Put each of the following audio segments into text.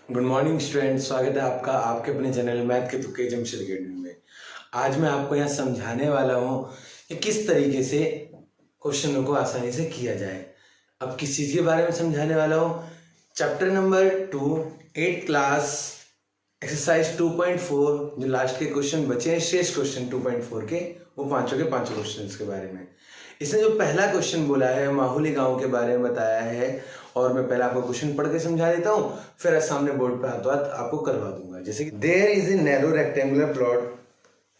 Good morning student, स्वागत है आपका आपके अपने चैनल मैथ के तुक्के जमशेद अकेडमी में। आज मैं आपको यहाँ समझाने वाला हूँ कि किस तरीके से क्वेश्चनों को आसानी से किया जाए। अब किस चीज़ के बारे में समझाने वाला हूँ? Chapter number 2 8th class exercise 2.4 जो लास्ट के क्वेश्चन बचे हैं, शेष क्वेश्चन 2.4 के, वो पांचों के पांचों क्वेश्चन के बारे में। इसने जो पहला क्वेश्चन बोला है माहौली गांव के बारे में बताया है, और मैं पहले आपको क्वेश्चन पढ़ के समझा देता हूँ, फिर सामने बोर्ड पे हाथों हाथ आपको करवा दूंगा। जैसे कि there is a narrow rectangular plot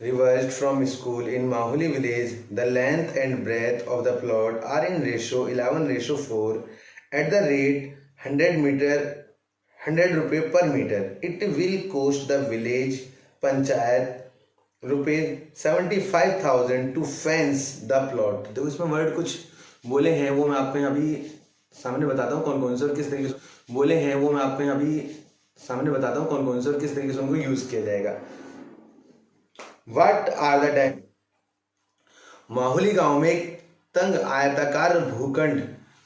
reversed from school in Mahuli village. The length and breadth of the plot are in ratio 11:4 at the rate 100 रुपये per meter. It will cost the village panchayat रुपये 75,000 to fence the plot. तो इसमें word कुछ बोले हैं वो मैं आपको यहाँ अभी सामने बताता हूँ कौन कौन से और किस तरीके से बोले हैं, वो मैं आपको यहाँ अभी सामने बताता हूँ कौन कौन से और किस तरीके से उनको यूज किया जाएगा। What are the time? माहौली गांव में एक तंग आयताकार भूखंड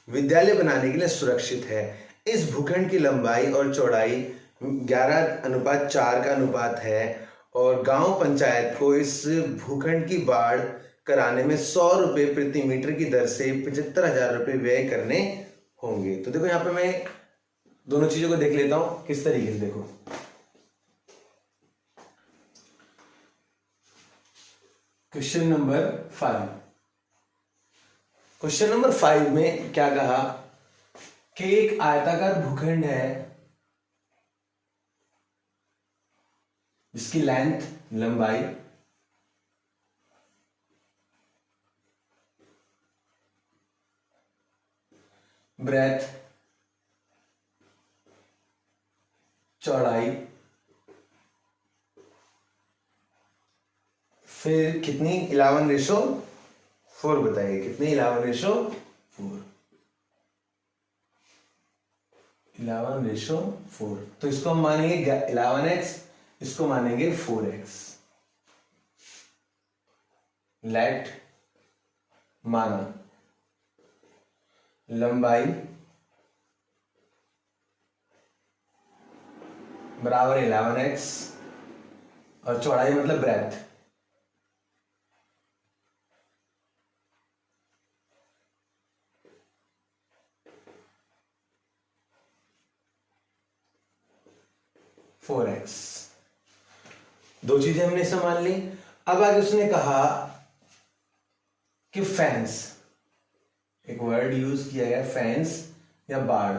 विद्यालय बनाने के लिए सुरक्षित है। इस भूखंड की लंबाई और चौड़ाई 11:4 का अनुपात है और गांव पंचायत को इस भूखंड की बाढ़ कराने में 100 रुपये प्रति मीटर की दर से 75,000 रुपये व्यय करने होंगे। तो देखो यहाँ पे मैं दोनों चीजों को देख लेता हूं किस तरीके से। देखो क्वेश्चन नंबर 5। क्वेश्चन नंबर 5 में क्या कहा कि एक आयताकार भूखंड है जिसकी लेंथ लंबाई ब्रेथ चौड़ाई फिर कितनी 11:4 बताइए, कितनी 11:4। तो इसको हम मानेंगे 11x, इसको मानेंगे 4x। लेट माना लंबाई बराबर 11x और चौड़ाई मतलब ब्रेथ फोर एक्स। दो चीजें हमने इसे मान ली। अब आगे उसने कहा कि फेंस, एक वर्ड यूज किया गया फेंस या बाड़।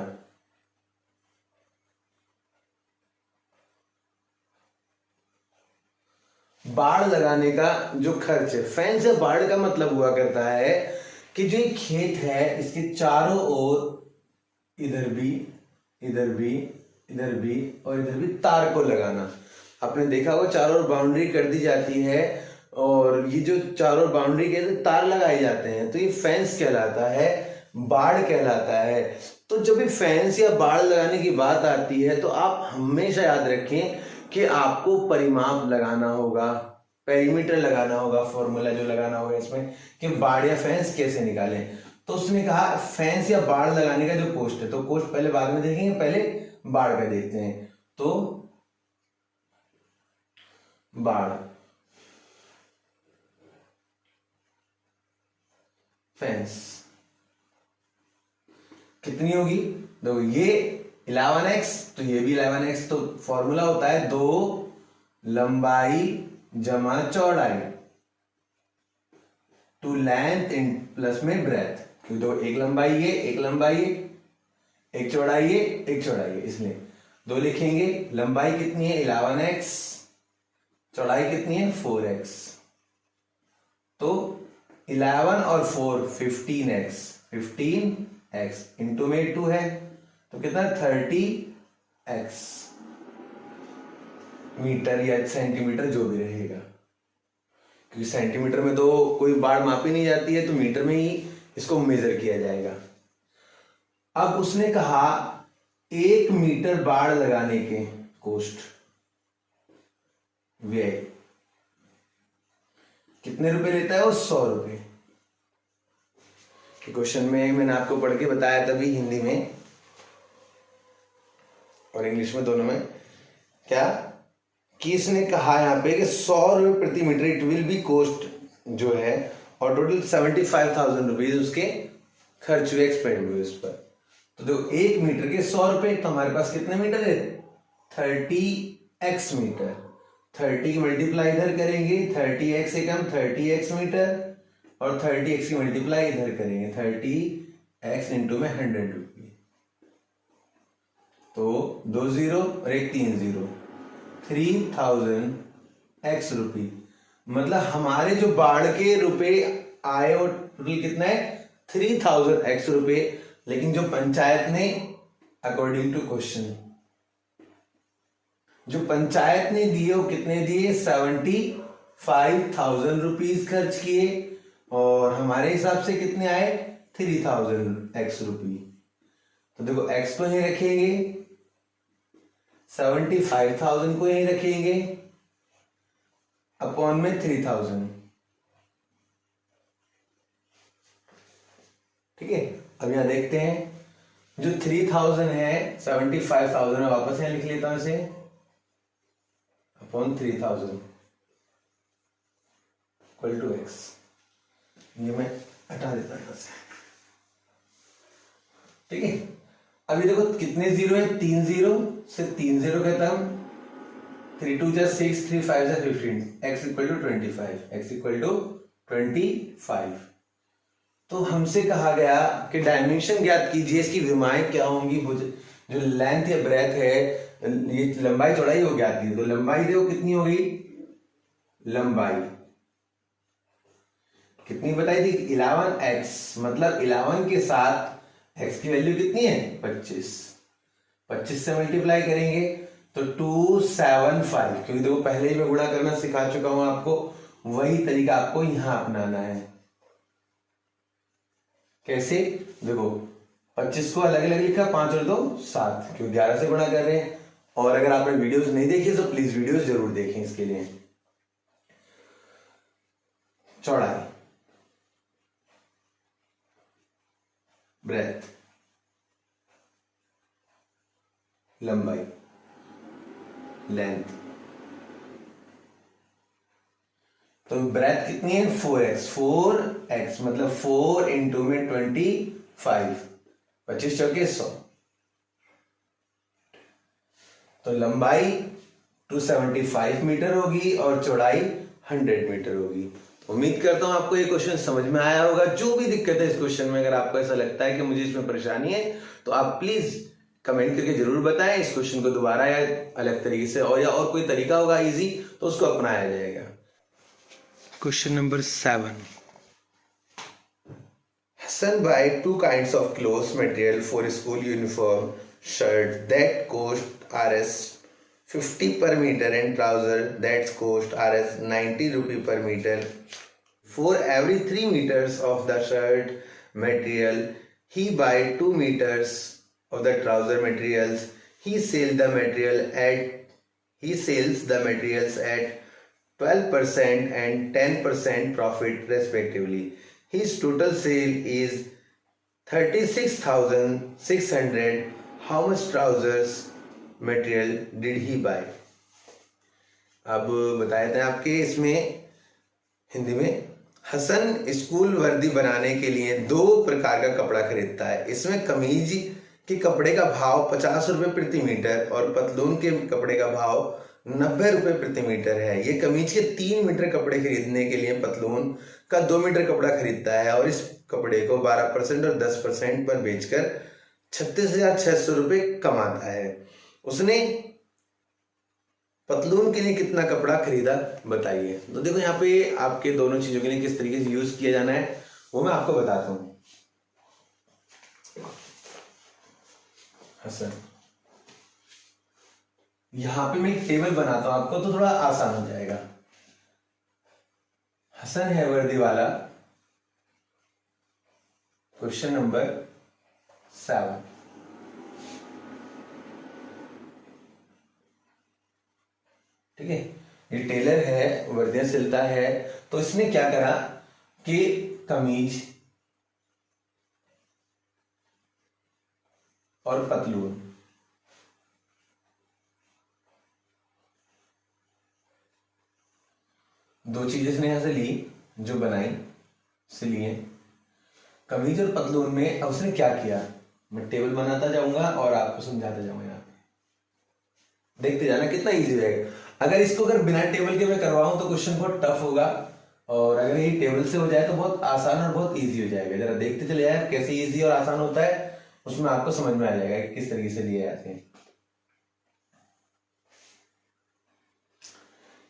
बाड़ लगाने का जो खर्च है, फेंस या बाड़ का मतलब हुआ करता है कि जो एक खेत है इसके चारों ओर इधर भी इधर भी इधर भी और इधर भी तार को लगाना। आपने देखा होगा चारों ओर बाउंड्री कर दी जाती है और ये जो चारों ओर बाउंड्री के तार लगाए जाते हैं, तो ये फेंस कहलाता है, बाड़ कहलाता है। तो जब भी फेंस या बाड़ लगाने की बात आती है तो आप हमेशा याद रखें कि आपको परिमाप लगाना होगा, पेरीमीटर लगाना होगा, फॉर्मूला जो लगाना होगा इसमें कि बाड़ या फेंस कैसे निकालें। तो उसने कहा फेंस या बाड़ लगाने का जो कोस्ट है, तो कोस्ट पहले बाद में देखेंगे, पहले बाड़ का देखते हैं। तो बाड़ फेंस कितनी होगी? देखो ये 11x तो ये भी 11x, तो फॉर्मूला होता है 2 लंबाई जमा चौड़ाई टू लेंथ इन प्लस में ब्रेथ, क्योंकि दो एक लंबाई है, एक लंबाई है, एक चौड़ाई है, एक चौड़ाई है, इसलिए 2 लिखेंगे। लंबाई कितनी है 11x, चौड़ाई कितनी है 4x, तो 11 और 4 15x इंटू में 2 है तो कितना 30x मीटर या सेंटीमीटर जो भी रहेगा, क्योंकि सेंटीमीटर में तो कोई बाड़ मापी नहीं जाती है, तो मीटर में ही इसको मेजर किया जाएगा। अब उसने कहा 1 मीटर बाड़ लगाने के कोस्ट व्यय कितने रुपए लेता है? वो 100 रुपए। क्वेश्चन में मैंने आपको पढ़ के बताया तभी हिंदी में और इंग्लिश में, दोनों में क्या कि इसने कहा यहाँ पे कि 100 रुपये प्रति metre it will be cost जो है, और टोटल 75,000 रुपीज उसके खर्च हुए, एक्सपेंड हुए उस पर। तो देखो 1 मीटर के 100 रुपए, तो हमारे पास कितने मीटर है, 30x मीटर। 30 की मल्टीप्लाई इधर करेंगे, 30x से कम 30x मीटर, और 30x की मल्टीप्लाई इधर करेंगे, 30x इंटू में 100 रुपये। तो 2 जीरो और एक 3 जीरो, 3000x रुपये। मतलब हमारे जो बाढ़ के रुपए आए और टोटल कितना है 3000x रुपये, लेकिन जो पंचायत ने अकॉर्डिंग टू क्वेश्चन जो पंचायत ने दिए वो कितने दिए, 75,000 रुपीज खर्च किए, और हमारे हिसाब से कितने आए 3000x रुपये। तो देखो x को यहीं रखेंगे, 75,000 को यहीं रखेंगे, अपॉन में 3000। ठीक है, अब यहां देखते हैं, जो 3000 है 75,000 है, वापस यहां लिख लेता हूं इसे, अपॉन 3000 इक्वल टू x। ये मैं हटा देता हूं से। ठीक है, अभी देखो कितने जीरो है, 3 जीरो से 3 जीरो खत्म, 3 2 जा 6, 3 5 जा 15, x equal to 25, x equal to 25। तो हमसे कहा गया कि डायमेंशन ज्ञात कीजिए, इसकी विमाएं क्या होंगी, जो लेंथ या ब्रेथ है, ये लंबाई चौड़ाई हो ज्ञात कीजिए। तो लंबाई देखो कितनी होगी, लंबाई कितनी बताई थी, 11x, मतलब 11 के साथ x की वैल्यू कितनी है 25, 25 से मल्टीप्लाई करेंगे तो 275, क्योंकि देखो पहले ही मैं गुणा करना सिखा चुका हूं आपको, वही तरीका आपको यहां अपनाना है। कैसे, देखो 25 को अलग अलग लिखा, 5 और 2 7, क्योंकि 11 से गुणा कर रहे हैं। और अगर आपने वीडियोस नहीं देखी तो प्लीज वीडियोस जरूर देखें इसके लिए। चौड़ाई, ब्रेथ, लंबाई, लेंथ। तो ब्रेथ कितनी है 4x, 4x मतलब 4 इंटू में 25, 25 चौके 100। तो लंबाई 275 मीटर होगी और चौड़ाई 100 मीटर होगी। उम्मीद करता हूं आपको ये क्वेश्चन समझ में आया होगा। जो भी दिक्कत है इस क्वेश्चन में, अगर आपको ऐसा लगता है कि मुझे इसमें परेशानी है, तो आप प्लीज कमेंट करके जरूर बताएं। इस क्वेश्चन को दोबारा या अलग तरीके से और या और कोई तरीका होगा इजी, तो उसको अपनाया जाएगा। Question number 7, Hassan buy 2 kinds of clothes material for school uniform shirt that cost Rs 50 per meter and trouser that cost Rs 90 rupee per meter. For every 3 meters of the shirt material, he buy 2 meters of the trouser materials. He sells the materials at 12% and 10% profit respectively. His total sale is 36,600. How much trousers material did he buy? अब बताए थे आपके इसमें हिंदी में, Hasan school वर्दी बनाने के लिए 2 प्रकार का कपड़ा खरीदता है। इसमें कमीज के कपड़े का भाव 50 रुपए प्रति मीटर और पतलून के कपड़े का भाव 90 रुपए प्रति मीटर है। ये कमीज के 3 मीटर कपड़े खरीदने के लिए पतलून का 2 मीटर कपड़ा खरीदता है और इस कपड़े को 12% और 10% पर बेचकर 36,600 रुपए कमाता है। उसने पतलून के लिए कितना कपड़ा खरीदा बताइए। तो देखो यहाँ पे आपके दोनों चीजों के लिए किस तरीके से यूज किया जाना है वो मैं आपको बताता हूं। हसन, यहां पे मैं एक टेबल बनाता हूं आपको तो थोड़ा आसान हो जाएगा। हसन है वर्दी वाला, क्वेश्चन नंबर 7। ठीक है, ये टेलर है, वर्दियां सिलता है। तो इसने क्या करा कि कमीज और पतलून दो चीजें इसने यहां से ली जो बनाई से लिए कमीज और पतलून में। अब उसने क्या किया, मैं टेबल बनाता जाऊंगा और आपको समझाता जाऊंगा। यहाँ पे देखते जाना कितना इजी रहेगा। अगर इसको अगर बिना टेबल के मैं करवाऊं तो क्वेश्चन बहुत टफ होगा, और अगर ये टेबल से हो जाए तो बहुत आसान और बहुत इजी हो जाएगा। जरा देखते चले जाए कैसे इजी और आसान होता है, उसमें आपको समझ में आ जाएगा कि किस तरीके से लिए जाते हैं।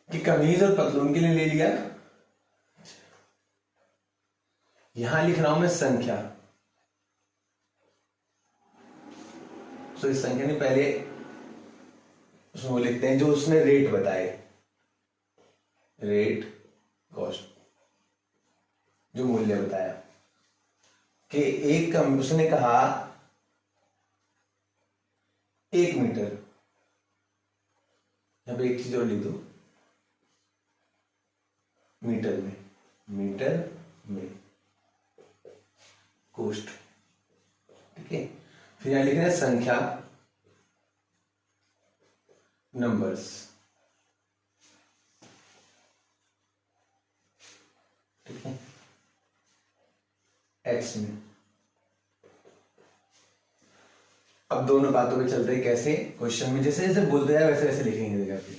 कि कमीज और पतलून के लिए ले लिया, यहां लिख रहा हूं मैं संख्या। तो इस संख्या ने पहले उसमें वो लिखते हैं जो उसने रेट बताए, रेट कॉस्ट, जो मूल्य बताया कि एक कम, उसने कहा 1 मीटर। यहां पे एक चीज और लिख दो, मीटर में, मीटर में कोस्ट, ठीक है। फिर यहां लिख रहे हैं संख्या, नंबर्स, ठीक है, एक्स में। अब दोनों बातों पे चलते हैं कैसे क्वेश्चन में, जैसे जैसे बोलते जाए वैसे वैसे लिखेंगे जगह पे।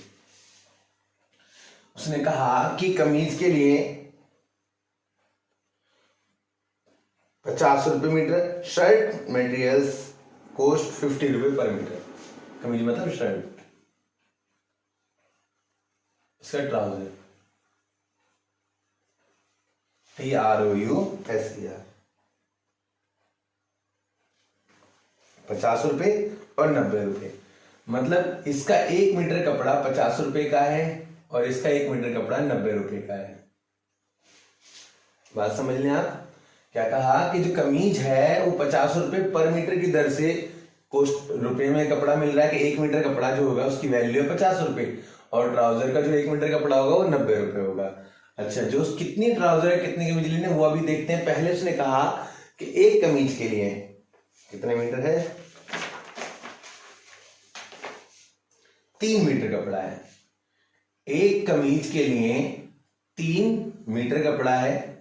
उसने कहा कि कमीज के लिए 50 रुपए मीटर, शर्ट मटेरियल्स कॉस्ट 50 रुपए पर मीटर। कमीज मतलब शर्ट, इसका ट्राउजर, TROUSER, 50 रुपए और 90 रुपए। मतलब इसका 1 मीटर कपड़ा 50 रुपए का है और इसका 1 मीटर कपड़ा 90 रुपए का है। बात समझ लें आप। क्या कहा कि जो कमीज है वो 50 रुपए पर मीटर की दर से कोस्ट रुपए में कपड़ा मिल रहा है, कि 1 मीटर कपड़ा जो होगा उसकी वैल्यू है 50 रुपए, और ट्राउजर का जो 1 मीटर कपड़ा होगा वो 90 रुपए होगा। अच्छा, जो कितनी ट्राउजर है कितनी कमीज लेने वो अभी देखते हैं। पहले उसने कहा कि एक कमीज के लिए कितने मीटर है, 3 मीटर कपड़ा है। एक कमीज के लिए 3 मीटर कपड़ा है,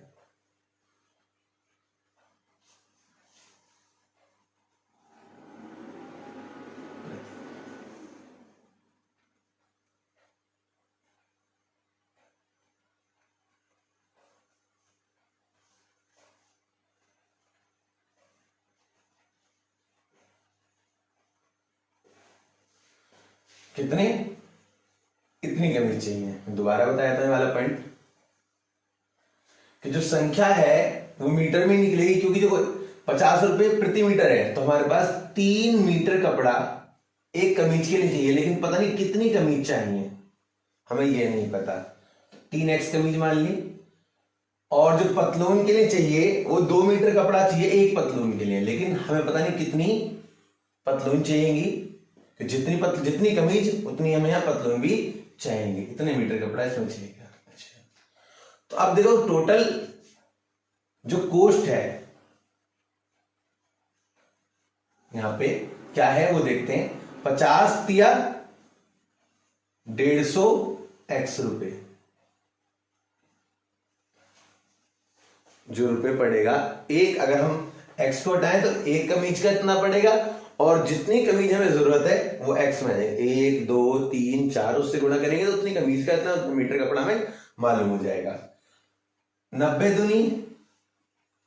कितने, इतनी कमीज चाहिए। दोबारा बताया था वाला पॉइंट कि जो संख्या है वो मीटर में निकलेगी, क्योंकि जो 50 रुपए प्रति मीटर है, तो हमारे पास 3 मीटर कपड़ा एक कमीज के लिए चाहिए, लेकिन पता नहीं कितनी कमीज चाहिए, हमें ये नहीं पता। 3x कमीज मान ली, और जो पतलून के लिए चाहिए वो 2 मीटर कपड़ा चाहिए एक पतलून के लिए, लेकिन हमें पता नहीं कितनी पतलून चाहिएगी। तो जितनी कमीज उतनी हमें यहाँ पतलून भी चाहिए, इतने मीटर कपड़ा इसमें चाहिए। अच्छा, तो अब देखो टोटल जो कोस्ट है यहां पे क्या है वो देखते हैं। 50 तिया 150 x रुपए, जो रुपए पड़ेगा एक, अगर हम x को हटाएं तो एक कमीज का इतना पड़ेगा, और जितनी कमीज हमें जरूरत है वो x में आ जाएगा। 1 2 3 4 उससे गुणा करेंगे तो उतनी कमीज का इतना मीटर कपड़ा में मालूम हो जाएगा। 90 दूनी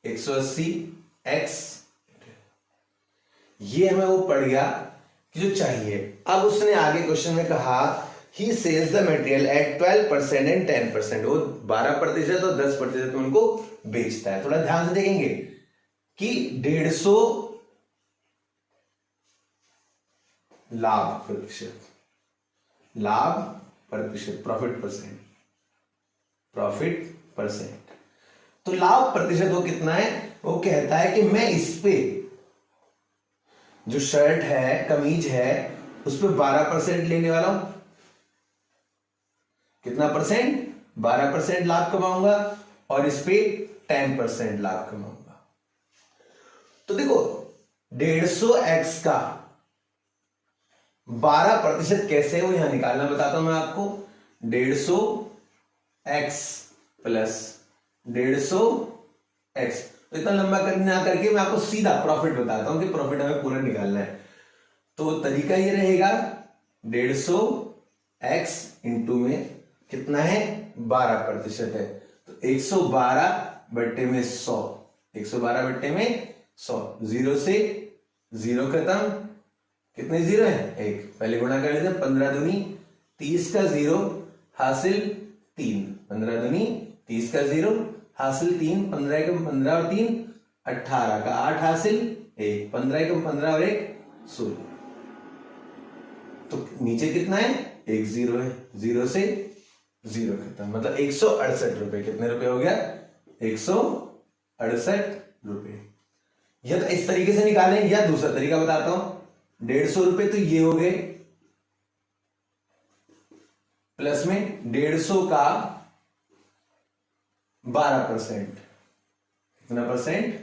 180 x, ये हमें वो पड़ गया कि जो चाहिए। अब उसने आगे क्वेश्चन में कहा he sells the material at 12% and 10%, वो 12% और 10% में उनको बेचता है। थोड़ा ध्यान से देखेंगे कि 150 लाभ प्रतिशत, लाभ प्रतिशत, प्रॉफिट परसेंट। तो लाभ प्रतिशत वो कितना है, वो कहता है कि मैं इस पे जो शर्ट है कमीज है उस पे 12% लेने वाला हूं। कितना परसेंट, 12% लाभ कमाऊंगा, और इस पे 10% लाभ कमाऊंगा। तो देखो 150x का 12% कैसे वो यहां निकालना बताता हूं मैं आपको। 150 एक्स प्लस 150 एक्स। तो इतना लंबा ना करके मैं आपको सीधा प्रॉफिट बताता हूं कि प्रॉफिट हमें पूरा निकालना है। तो तरीका ये रहेगा 150 एक्स इंटू में कितना है 12% है, तो 112 बट्टे में 100, 112 बट्टे में 100, 0 से 0 खत्म, कितने जीरो है एक, पहले गुणा कर लेते हैं, 15 दूनी 30 का 0 हासिल 3, 15 दूनी 30 का 0 हासिल 3, 15 एकम 15 और 3 18 का 8 हासिल 1, 15 एकम 15 और 1 16। तो नीचे कितना है एक जीरो है, 0 से 0 खत्म, मतलब 168 रुपए। कितने रुपए हो गया 168 रुपए। या तो इस तरीके से निकालें या दूसरा तरीका बताता हूं, 150 रुपए तो ये हो गए, प्लस में 150 का 12%, कितना परसेंट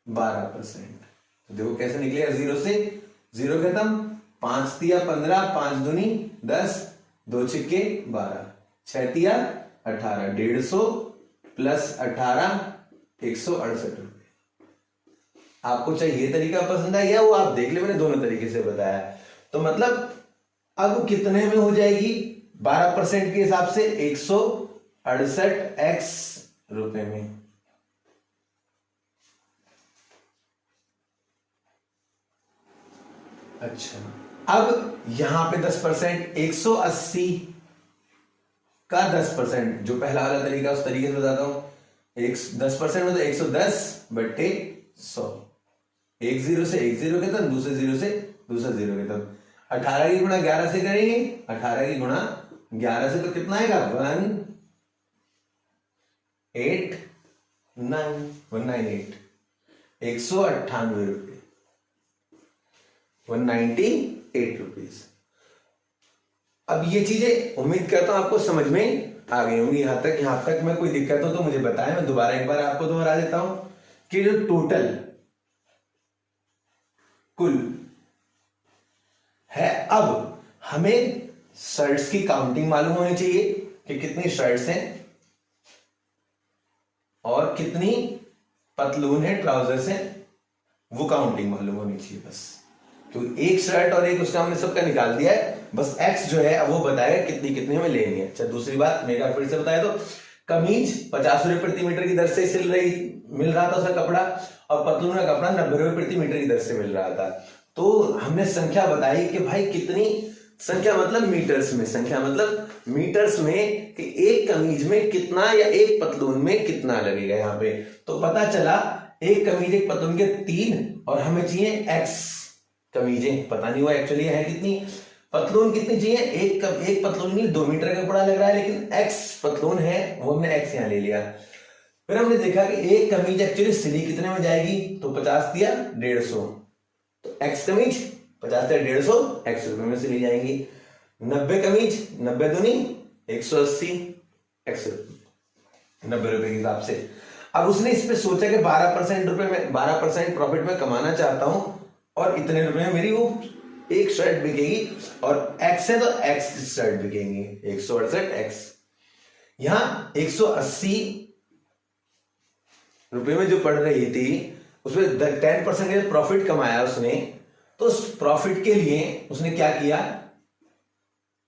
12%। तो देखो कैसे निकलेगा, 0 से 0 खत्म, 5 तिया 15, 5 दूनी 10, 2 छिक्के 12, 6 तिया 18, 150 प्लस 18 168 रुपए। आपको चाहे ये तरीका पसंद है या वो आप देख ले, मैंने दोनों तरीके से बताया। तो मतलब अब कितने में हो जाएगी 12% के हिसाब से 168 एक्स रुपए में। अच्छा, अब यहां पे 10%, 180 का 10%, जो पहला वाला तरीका उस तरीके से बताता हूं, 10% मतलब 110 बट्टे 100, एक जीरो से एक जीरो खत्म, दूसरे जीरो से दूसरा जीरो खत्म। 18 की गुणा 11 से करेंगे, 18 की गुणा 11 से तो कितना आएगा 198, 198 रुपये, 198 रुपीज। अब ये चीजें उम्मीद करता हूं आपको समझ में आ गई होंगी। यहां तक मैं कोई दिक्कत हो तो मुझे बताएं, मैं दोबारा एक बार आपको दोहरा देता हूं कि जो टोटल कुल है, अब हमें शर्ट्स की काउंटिंग मालूम होनी चाहिए कि कितनी शर्ट्स हैं और कितनी पतलून है, ट्राउजर्स हैं, वो काउंटिंग मालूम होनी चाहिए बस। क्योंकि एक शर्ट और एक उसका हमने सबका निकाल दिया है, बस एक्स जो है अब वो बताएगा कितनी कितनी हमें लेनी है। अच्छा, दूसरी बात मेरे फिर से बताया, तो कमीज 50 रुपए प्रति मीटर की दर से मिल रहा था उसका कपड़ा, और पतलून का कपड़ा 90 रुपए प्रति मीटर की दर से मिल रहा था। तो हमने संख्या बताई कि भाई कितनी, संख्या मतलब मीटर्स में, संख्या मतलब मीटर्स में, कि एक कमीज में कितना या एक पतलून में कितना लगेगा यहाँ पे। तो पता चला एक कमीज एक पतलून के 3, और हमें चाहिए एक्स कमीजें, पता नहीं हुआ एक्चुअली है कितनी, पतलून कितनी चाहिए, एक पतलून में 2 मीटर का कपड़ा लग रहा है, लेकिन एक्स पतलून है वो हमने एक्स यहाँ ले लिया। फिर हमने देखा कि एक कमीज एक्चुअली सिली कितने में जाएगी, तो 50 दिया 150, तो एक्स कमीज 50 दिया 150 एक्स रुपए में सिली जाएंगी। 90 कमीज 90 दूनी 180 एक्स 90 रुपए के हिसाब से। अब उसने इस पे सोचा कि 12% प्रॉफिट में कमाना चाहता हूं और इतने रुपए में मेरी वो एक शर्ट बिकेगी, और एक्स है तो एक्स की शर्ट बिकेंगी 168 एक्स। यहां 180 रुपए में जो पड़ रही थी उसमें 10% प्रॉफिट कमाया उसने, तो उस प्रॉफिट के लिए उसने क्या किया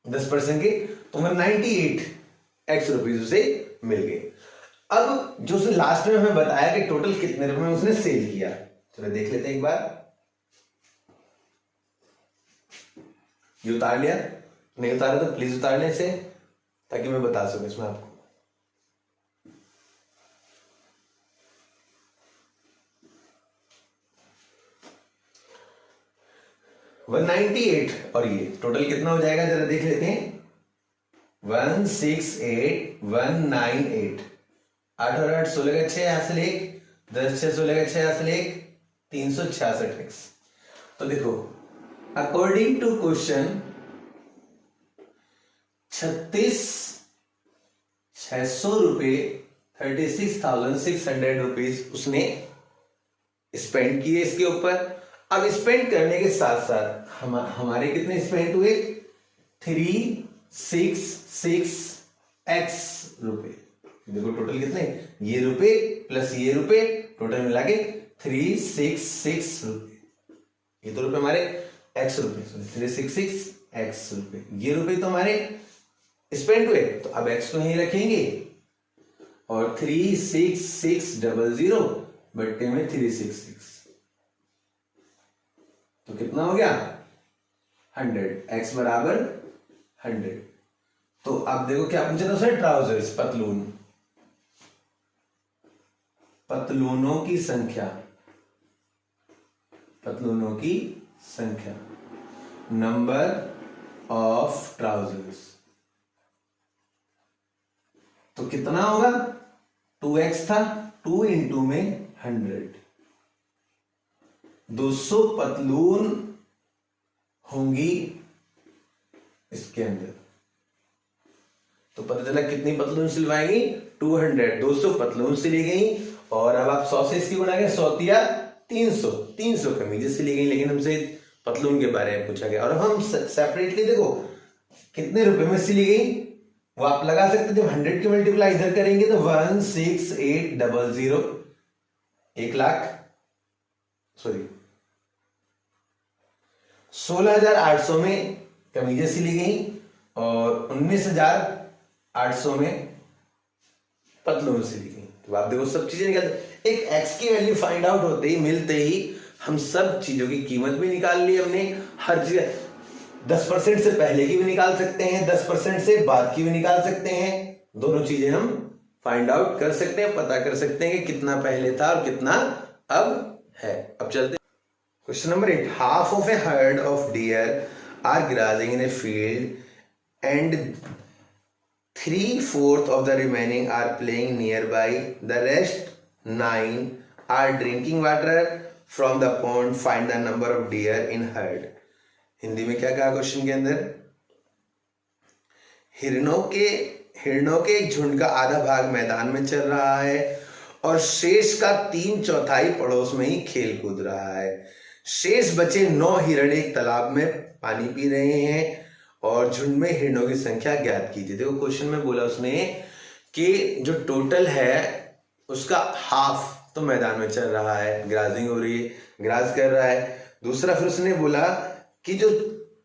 10% के, तो 98 एक्स रुपीज उसे मिल गए। अब जो उसने लास्ट में हमें बताया कि टोटल कितने रुपए में उसने सेल किया, चलो देख लेते हैं एक बार। ये उतार लिया, नहीं उतारा तो प्लीज उतार लें इसे, ताकि मैं बता सकूं इसमें आपको। $198 और ये टोटल कितना हो जाएगा जरा देख लेते हैं, 168,198, 8 और 8 16 का 6 हासिल 1, 10 6 16 का 6 हासिल 1, 366 एक्स। तो देखो अकॉर्डिंग टू क्वेश्चन 36,600 रुपए 36,600 रुपीज उसने स्पेंड किए इसके ऊपर। अब स्पेंड करने के साथ साथ हमारे कितने स्पेंड हुए, 366 एक्स रुपए। देखो टोटल कितने, ये रुपए प्लस ये रुपए, टोटल मिला के 366 रुपए। ये तो रुपए हमारे एक्स रुपए, 366 एक्स रुपए। ये रुपए तो हमारे स्पेंड हुए, तो अब एक्स को यहीं रखेंगे और 36600 बट्टे में 366, तो कितना हो गया 100। एक्स बराबर 100। तो अब देखो क्या पूछा था सर, ट्राउजर्स पतलून, पतलूनों की संख्या, पतलूनों की संख्या, नंबर ऑफ ट्राउजर्स। तो कितना होगा, 2x था, 2 इंटू में 100, 200 पतलून होंगी इसके अंदर। तो पता चला कितनी पतलून सिलवाएंगी, 200, 200 पतलून सिली गई। और अब आप 100 से इसकी बना के 100 या 300, 300 कमीजें सिली गई, लेकिन हमसे पतलून के बारे में पूछा गया। और अब हम सेपरेटली देखो कितने रुपए में सिली गई, वो आप लगा सकते। जब 100 की मल्टीप्लाई इधर करेंगे तो 16800, 16,800 में कमीजें सिली गई और 19,800 में पतलून सिली गई। तो आप देखो सब चीजें निकालते, एक एक्स की वैल्यू फाइंड आउट होते ही, मिलते ही हम सब चीजों की कीमत भी निकाल ली हमने। हर चीज 10% से पहले की भी निकाल सकते हैं, 10% से बाद की भी निकाल सकते हैं। दोनों चीजें हम फाइंड आउट कर सकते हैं, पता कर सकते हैं कि कितना पहले था और कितना अब है। अब चलते question number 8। Half of a herd of deer are grazing in a field and 3/4 of the remaining are playing nearby. The rest 9 are drinking water from the pond. Find the number of deer in herd. Hindi में क्या कहा question के अंदर, हिरणों के एक झुंड का आधा भाग मैदान में चल रहा है और शेष का 3/4 पड़ोस में ही खेल कूद रहा है। शेष बचे 9 हिरण एक तालाब में पानी पी रहे हैं और झुंड में हिरणों की संख्या ज्ञात कीजिए। देखो क्वेश्चन में बोला उसने कि जो टोटल है उसका हाफ तो मैदान में चल रहा है, ग्राजिंग हो रही है, ग्रास कर रहा है। दूसरा फिर उसने बोला कि जो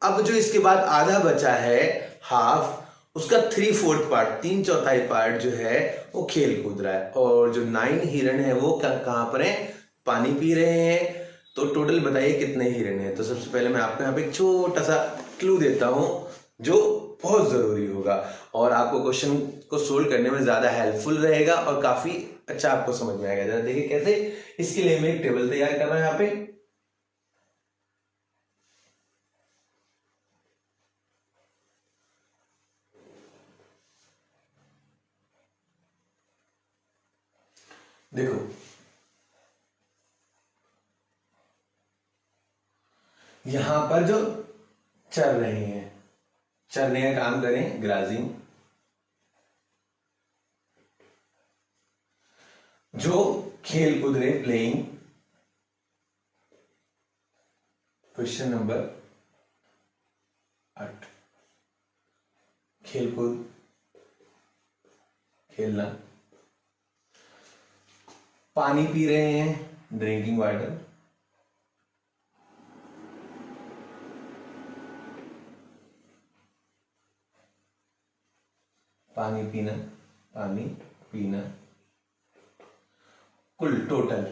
अब जो इसके बाद आधा बचा है हाफ, उसका 3/4 पार्ट, 3/4 पार्ट जो है वो खेल कूद रहा है और जो 9 हिरण है वो कहां पर है, पानी पी रहे हैं। तो टोटल बताइए कितने हिरण हैं। तो सबसे पहले मैं आपको यहाँ पे एक छोटा सा क्लू देता हूं जो बहुत जरूरी होगा और आपको क्वेश्चन को सोल्व करने में ज्यादा हेल्पफुल रहेगा और काफी अच्छा आपको समझ में आएगा। जरा देखिए कैसे। इसके लिए मैं एक टेबल तैयार कर रहा हूं यहाँ पे। देखो यहां पर जो चल रहे हैं, चलने का काम करें ग्राजिंग, जो खेल कूद रहे प्लेइंग। क्वेश्चन नंबर 8, खेल कूद, खेलना, पानी पी रहे हैं, ड्रिंकिंग वाटर, पानी पीना, पानी पीना, कुल टोटल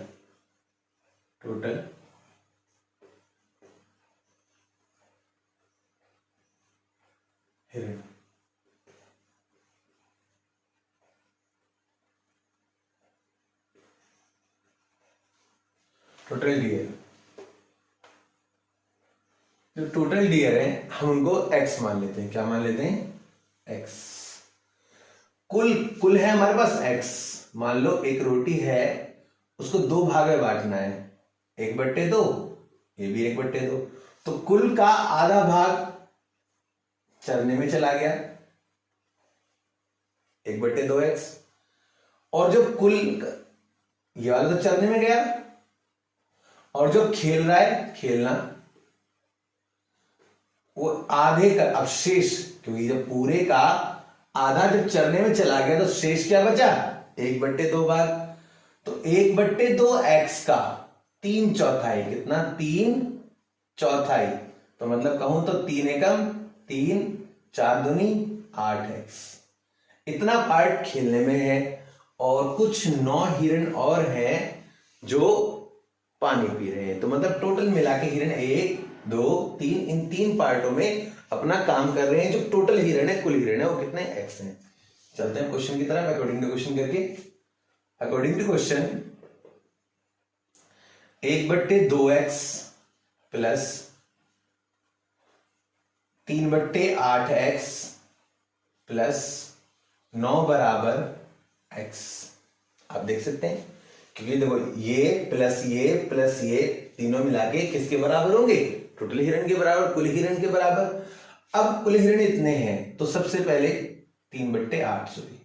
हिरण। टोटल डियर, जो टोटल डियर है हम उनको एक्स मान लेते हैं। क्या मान लेते हैं, एक्स। कुल है हमारे पास एक्स। मान लो एक रोटी है, उसको 2 भाग में बांटना है, 1/2, ये भी 1/2। तो कुल का आधा भाग चलने में चला गया, 1/2x। और जो कुल, ये वाला तो चलने में गया, और जो खेल रहा है, खेलना, वो आधे का अवशेष, क्योंकि जब पूरे का आधा जब चरने में चला गया तो शेष क्या बचा, 1/2 भाग। तो 1/2 एक्स का 3/4, कितना, 3/4। तो मतलब कहूं तो 3 एकम 3, 4 दूनी 8x। इतना पार्ट खेलने में है और कुछ 9 हिरण और हैं जो पानी पी रहे हैं। तो मतलब टोटल मिला के हिरण 1 2 3, इन 3 पार्टों में अपना काम कर रहे हैं। जो टोटल हिरण है, कुल हिरण है, वो कितने x हैं। चलते हैं क्वेश्चन की तरफ अकॉर्डिंग टू क्वेश्चन करके। According to question 1/2x plus 3/8x plus 9 बराबर x। आप देख सकते हैं, क्योंकि देखो ये प्लस ये तीनों मिला के किसके बराबर होंगे, टोटल हिरण के बराबर, कुल हिरण के बराबर। अब कुल हिरण इतने हैं तो सबसे पहले 3/8 सॉरी,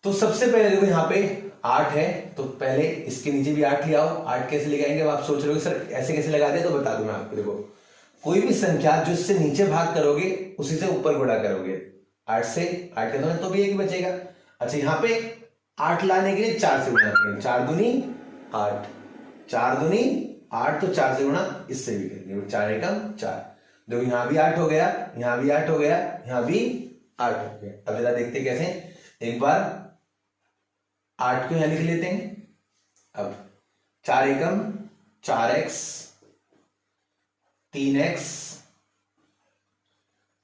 तो सबसे पहले देखो यहां पे 8 है तो पहले इसके नीचे भी 8 ले आओ। 8 कैसे लगाएंगे, अब आप सोच रहे हो सर ऐसे कैसे लगा दे, तो बता दूं मैं आपको। देखो कोई भी संख्या जो इससे नीचे भाग करोगे उसी से ऊपर गुणा करोगे। 8 से 8 के दो तो भी 1 बचेगा। अच्छा यहां पे 8 लाने के लिए 4 से गुणा करेंगे, 4 दूनी 8, 4 दूनी 8, तो 4 से गुणा इससे भी करेंगे, 4 एकम 4। देखो यहां भी 8 हो गया, यहां भी 8 हो गया, यहां भी 8 हो गया। अब जरा देखते कैसे, एक बार 8 को यहां लिख लेते हैं। अब 4 एकम 4x, 3x,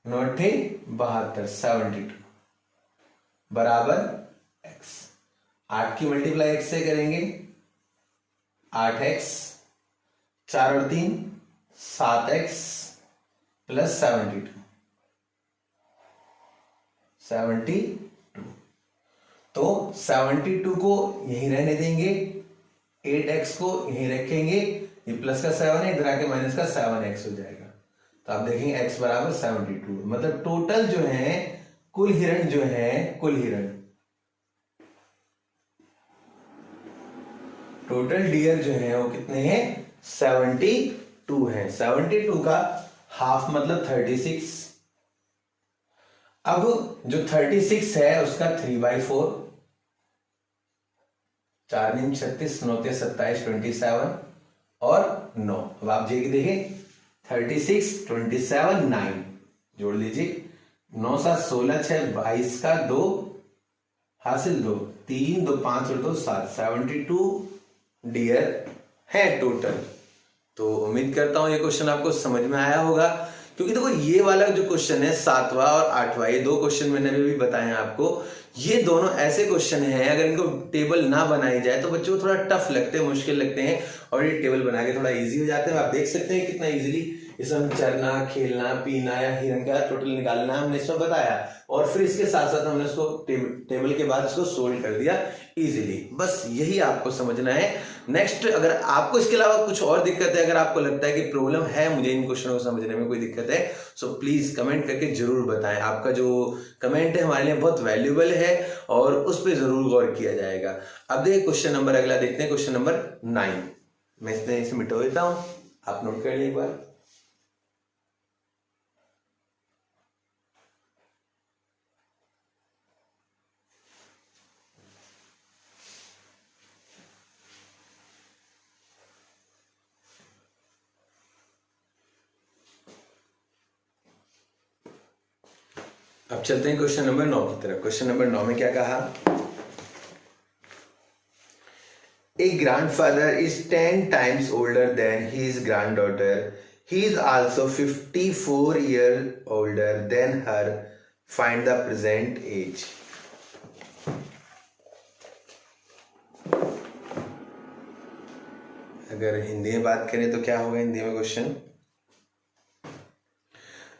9 72, 72 बराबर x। 8 की मल्टीप्लाई x से करेंगे, 8x, 4 और 3 7x प्लस 72। तो 72 को यहीं रहने देंगे, 8x को यहीं रखेंगे, ये प्लस का 7 है, इधर आके माइनस का 7x हो जाएगा। तो आप देखेंगे x बराबर 72। मतलब टोटल जो है कुल हिरण जो है, कुल हिरण टोटल डियर जो है वो कितने हैं, 72 है। 72 का हाफ मतलब 36। अब जो 36 है उसका 3/4, 4 दिन 36, 9 के 27, 27 और 9। अब आप देखें 36, 27, 9 जोड़ लीजिए, 9 7 16, 6 22 का 2 हासिल 2, 3 2 5 और 2 7, 72 डियर है टोटल। तो उम्मीद करता हूं ये क्वेश्चन आपको समझ में आया होगा, क्योंकि देखो ये वाला जो क्वेश्चन है 7वां और 8वां, ये 2 क्वेश्चन मैंने अभी भी बताए हैं आपको। ये दोनों ऐसे क्वेश्चन हैं, अगर इनको टेबल ना बनाई जाए तो बच्चों को थोड़ा टफ लगते हैं, मुश्किल लगते हैं, और ये टेबल बना के थोड़ा इजी हो जाते हैं। आप देख सकते हैं कितना इजीली इसमें चरना, खेलना, पीना या हिरण का टोटल निकालना हमने इसमें बताया, और फिर इसके साथ साथ हमने इसको टेबल के बाद इसको सोल्व कर दिया इजीली। बस यही आपको समझना है। नेक्स्ट अगर आपको इसके अलावा कुछ और दिक्कत है, अगर आपको लगता है कि प्रॉब्लम है मुझे इन क्वेश्चनों को समझने में, कोई दिक्कत है, सो प्लीज कमेंट करके जरूर बताएं। आपका जो कमेंट है हमारे लिए बहुत वैल्यूबल है और उस पर जरूर गौर किया जाएगा। अब देखिए क्वेश्चन नंबर अगला देखते हैं, क्वेश्चन नंबर 9। मैं इसे मिटा देता हूं, आप नोट कर लीजिए एक बार। अब चलते हैं क्वेश्चन नंबर 9 की तरफ। क्वेश्चन नंबर 9 में क्या कहा, A grandfather is 10 times older than his granddaughter. He is also 54 years older than her. Find the present age. अगर हिंदी में बात करें तो क्या होगा हिंदी में क्वेश्चन,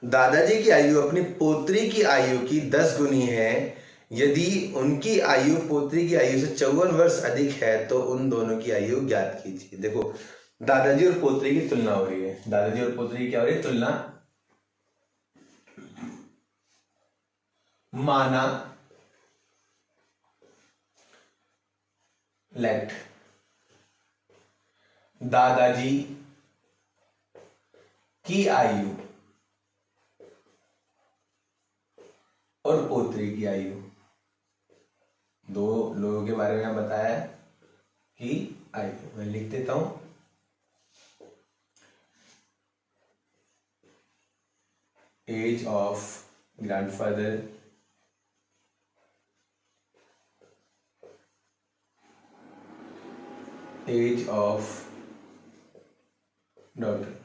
दादाजी की आयु अपनी पोत्री की आयु की 10 गुनी है। यदि उनकी आयु पोत्री की आयु से 54 वर्ष अधिक है तो उन दोनों की आयु ज्ञात कीजिए। देखो दादाजी और पोत्री की तुलना हो रही है, दादाजी और पोत्री की क्या हो रही है, तुलना। माना लेट दादाजी की आयु पोत्री की आयु, दो लोगों के बारे में बताया कि आयु, मैं लिख देता हूं। Age of grandfather, age of daughter,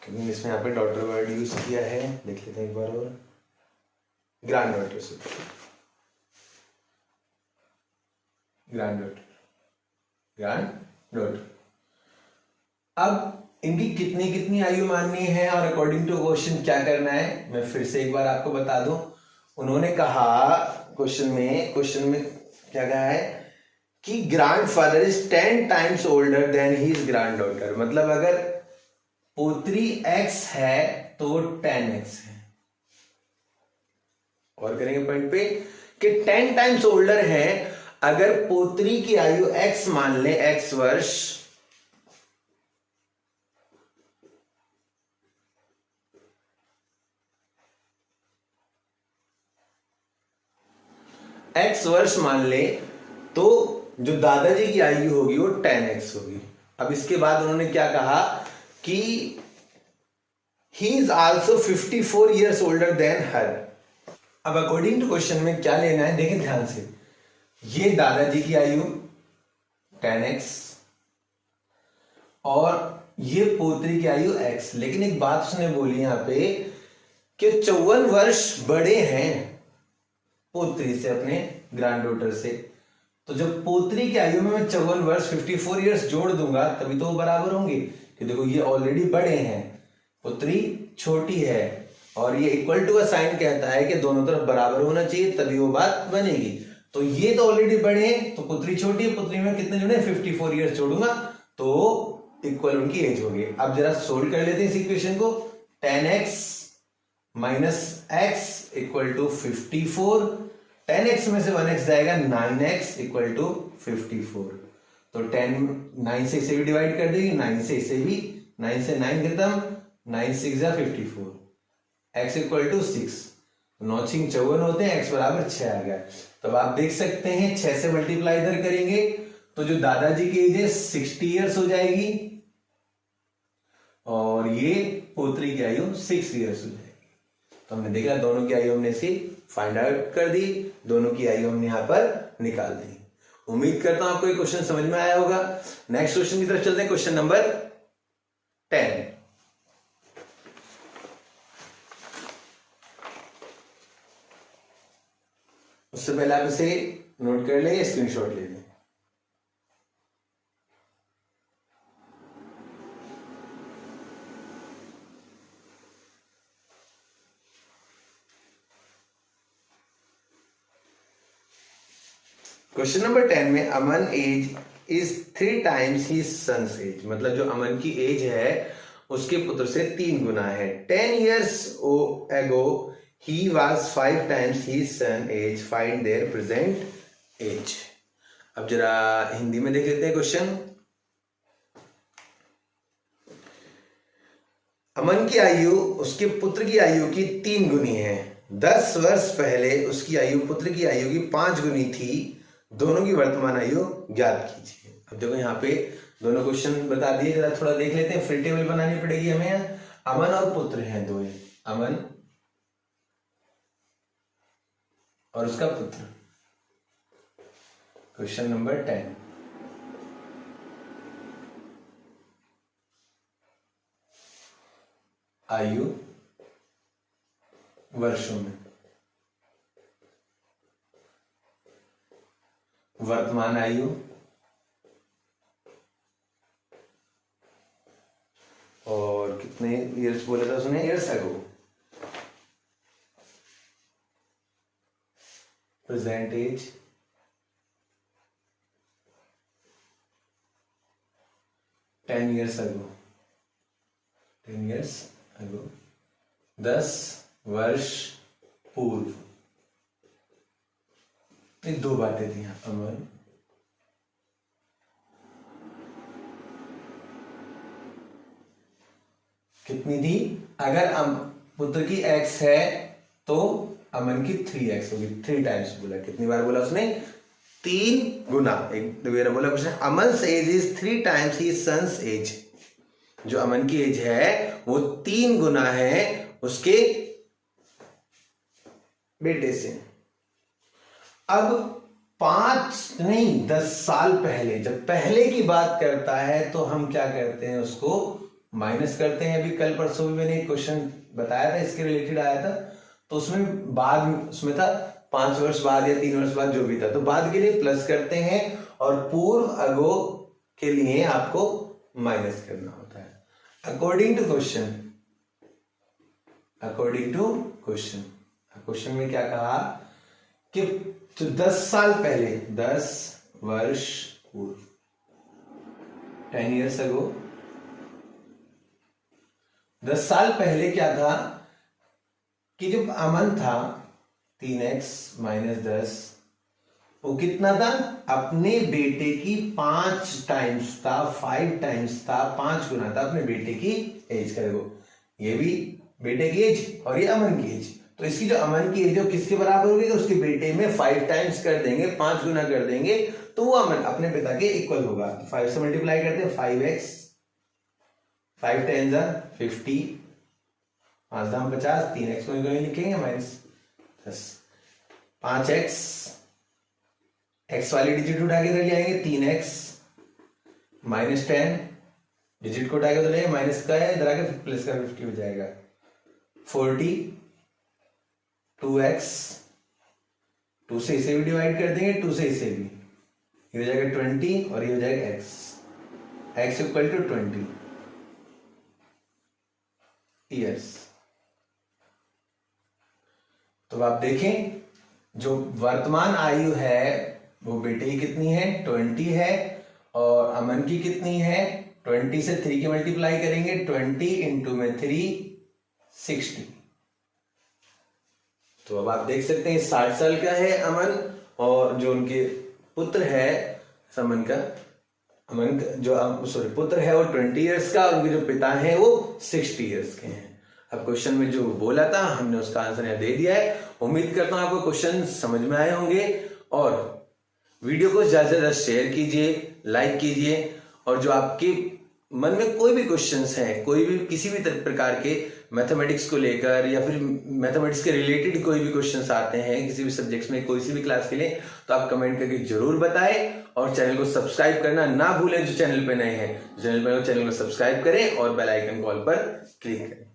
क्योंकि इसमें यहाँ पे डॉटर वर्ड यूज किया है, देख लेते हैं एक बार और। ग्रैंड डॉटर से, ग्रैंड डॉटर, ग्रैंड डॉटर। अब इनकी कितनी कितनी आयु माननी है और अकॉर्डिंग टू क्वेश्चन क्या करना है, मैं फिर से एक बार आपको बता दूं। उन्होंने कहा क्वेश्चन में क्या कहा है कि grandfather is 10 times older than his grand daughter, मतलब अगर पोत्री x है तो 10x है। और करेंगे पॉइंट पे कि 10 टाइम्स ओल्डर है, अगर पोत्री की आयु x मान ले, x वर्ष, x वर्ष मान ले, तो जो दादाजी की आयु होगी वो 10x होगी। अब इसके बाद उन्होंने क्या कहा कि he is also 54 years older than her. अब अकॉर्डिंग टू क्वेश्चन में क्या लेना है, देखें ध्यान से, ये दादाजी की आयु 10x और ये पोत्री की आयु x, लेकिन एक बात उसने बोली यहां पे कि 54 वर्ष बड़े हैं पोत्री से, अपने ग्रैंड डॉटर से। तो जब पोत्री की आयु में मैं 54 वर्ष 54 ईयर्स जोड़ दूंगा तभी तो वो बराबर होंगे, कि देखो ये ऑलरेडी बड़े हैं, पुत्री छोटी है, और ये इक्वल टू का साइन कहता है कि दोनों तरफ बराबर होना चाहिए तभी वो बात बनेगी। तो ये तो ऑलरेडी बड़े हैं, तो पुत्री छोटी है, पुत्री में कितने जुड़े, 54 ईयर्स जोड़ूंगा तो इक्वल उनकी एज होगी। अब जरा सोल्व कर लेते हैं इस इक्वेशन को। 10x minus x equal to 54, 10x में से 1x जाएगा, 9x इक्वल टू 54। तो 10 9 से इसे भी डिवाइड कर देगी, 9 से इसे भी, 9 से 9 खत्म, 9 6 जा 54, x इक्वल टू 6, 9 6 54 होते हैं, x बराबर 6 आ गया। तब आप देख सकते हैं 6 से मल्टीप्लाई इधर करेंगे तो जो दादाजी की एज है 60 ईयर्स हो जाएगी और ये पोत्री की आयु 6 ईयर्स हो जाएगी। तो हमने देखा दोनों की आयु हमने इसकी फाइंड आउट कर दी, दोनों की आयु हमने यहां पर निकाल दी। उम्मीद करता हूं आपको ये क्वेश्चन समझ में आया होगा। नेक्स्ट क्वेश्चन की तरफ चलते हैं, क्वेश्चन नंबर 10। उससे पहले आप इसे नोट कर लें, स्क्रीनशॉट ले लें। क्वेश्चन नंबर 10 में Aman age is 3 times his son's age, मतलब जो अमन की एज है उसके पुत्र से 3 गुना है। 10 years ago he was 5 times his son age, find their present age। अब जरा हिंदी में देख लेते हैं क्वेश्चन। अमन की आयु उसके पुत्र की आयु की 3 गुनी है। 10 वर्ष पहले उसकी आयु पुत्र की आयु की 5 गुनी थी, दोनों की वर्तमान आयु ज्ञात कीजिए। अब देखो यहाँ पे दोनों क्वेश्चन बता दिए, जरा थोड़ा देख लेते हैं। फ्री टेबल बनानी पड़ेगी हमें। अमन और पुत्र हैं दो, अमन और उसका पुत्र। क्वेश्चन नंबर 10, आयु वर्षों में, वर्तमान आयु और कितने ईयर्स बोला था उसने, years ago, present age, ten years ago, 10 वर्ष पूर्व। ये 2 बातें थी अमन कितनी थी, अगर पुत्र की x है तो अमन की 3x होगी। 3 टाइम्स बोला, कितनी बार बोला उसने? 3 गुना। एक दोबारा बोला question, Aman's age is 3 times his son's age. जो अमन की एज है वो 3 गुना है उसके बेटे से। अब 5 नहीं 10 साल पहले, जब पहले की बात करता है तो हम क्या करते हैं, उसको माइनस करते हैं। अभी कल परसों भी मैंने एक क्वेश्चन बताया था, इसके रिलेटेड आया था, तो उसमें बाद उसमें था 5 वर्ष बाद या 3 वर्ष बाद जो भी था, तो बाद के लिए प्लस करते हैं और पूर्व अगो के लिए आपको माइनस करना होता है। अकॉर्डिंग टू क्वेश्चन में क्या कहा कि तो 10 साल पहले, 10 वर्ष पूर्व, 10 years ago, 10 साल पहले क्या था कि जब अमन था 3x - 10, वो कितना था? अपने बेटे की 5 टाइम्स था, 5 टाइम्स था, 5 गुना था अपने बेटे की एज का। देखो ये भी बेटे की एज और ये अमन की एज, तो इसकी जो अमन की एज है किसके बराबर होगी? तो उसके बेटे में 5 टाइम्स कर देंगे, 5 गुना कर देंगे, तो वो अमन अपने पिता के इक्वल होगा। 5 से मल्टीप्लाई करते हैं, 5x, 5 10 50, 5 दाम 50, 3x को लिखेंगे -10, 5x, x वाली डिजिट उठा के इधर ले आएंगे, 3x -10 डिजिट को उठा के तो ले माइनस का है, इधर आके प्लस का 50 हो जाएगा, 40, 2x, 2 से इसे भी डिवाइड कर देंगे, 2 से इसे भी, ये हो जाएगा 20 और ये हो जाएगा x इक्वल टू 20 ईयर्स। तो आप देखें जो वर्तमान आयु है वो बेटे की कितनी है? 20 है, और अमन की कितनी है? 20 से 3 की मल्टीप्लाई करेंगे, 20 इंटू में 3 60। तो अब आप देख सकते हैं 60 साल का है अमन, और जो उनके पुत्र है अमन का पुत्र है वो 20 ईयर्स का, और उनके जो पिता हैं वो 60 ईयर्स के हैं। अब क्वेश्चन में जो बोला था हमने उसका आंसर यहाँ दे दिया है। उम्मीद करता हूं आपको क्वेश्चन समझ में आए होंगे, और वीडियो को ज्यादा से ज्यादा शेयर कीजिए, लाइक कीजिए, और जो आपके मन में कोई भी क्वेश्चंस हैं, कोई भी किसी भी प्रकार के मैथमेटिक्स को लेकर या फिर मैथमेटिक्स के रिलेटेड कोई भी क्वेश्चंस आते हैं किसी भी सब्जेक्ट्स में, कोई सी भी क्लास के लिए, तो आप कमेंट करके जरूर बताएं, और चैनल को सब्सक्राइब करना ना भूलें। जो चैनल पे नए हैं, चैनल को सब्सक्राइब करें और बेल आइकन कॉल पर क्लिक करें।